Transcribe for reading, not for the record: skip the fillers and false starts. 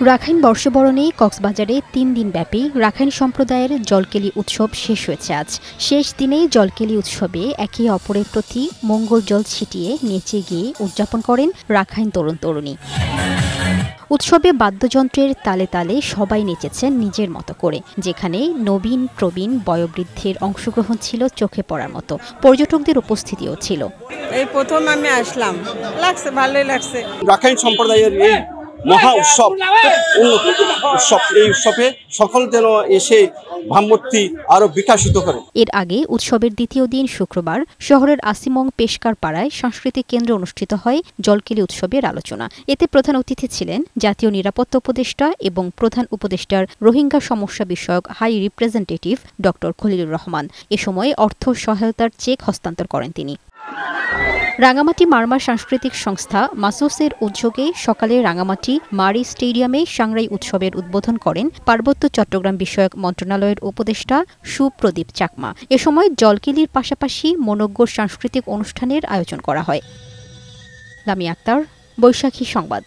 Rakhine বর্ষবরণে কক্সবাজারে ৩ দিনব্যাপী Rakhine সম্প্রদায়ের জলকেলি উৎসব শেষ হয়েছে আজ। শেষ দিনে জলকেলি উৎসবে একে অপরের প্রতি মঙ্গল জল ছিটিয়ে নেচে গিয়ে উদযাপন করেন রাখাইন তরুণ তরুণী। উৎসবে বাদ্যযন্ত্রের তালে তালে সবাই নেচেছেন নিজের মতো করে, যেখানে নবীন প্রবীণ বয়োবৃদ্ধের অংশগ্রহণ ছিল চোখে পড়ার মতো। পর্যটকদের উপস্থিতিও ছিল। এই প্রথম আমি আসলাম, লাগছে, ভালোই লাগছে। রাখাইন সম্প্রদায়ের এই মহা উৎসব, উৎসব, এই উৎসবে সকল যেন এসে ভাবমূর্তি আরো বিকশিত করে। এর আগে উৎসবের দ্বিতীয় দিন শুক্রবার শহরের আসিমং পেশকার পাড়ায় সাংস্কৃতিক কেন্দ্রে অনুষ্ঠিত হয় জলকেলি উৎসবের আলোচনা। এতে প্রধান অতিথি ছিলেন জাতীয় নিরাপত্তা উপদেষ্টা এবং প্রধান উপদেষ্টার রোহিঙ্গা সমস্যা বিষয়ক হাই রিপ্রেজেন্টেটিভ ড খলিলুর রহমান। এ সময় অর্থ সহায়তার চেক হস্তান্তর করেন তিনি। রাঙামাটি মারমা সাংস্কৃতিক সংস্থা মাসোসের উদ্যোগে সকালে রাঙামাটি মারি স্টেডিয়ামে সাংরাই উৎসবের উদ্বোধন করেন পার্বত্য চট্টগ্রাম বিষয়ক মন্ত্রণালয়ের উপদেষ্টা সুপ্রদীপ চাকমা। এ সময় জলকেলির পাশাপাশি মনোজ্ঞ সাংস্কৃতিক অনুষ্ঠানের আয়োজন করা হয়। লামিয়া আক্তার, বৈশাখী সংবাদ।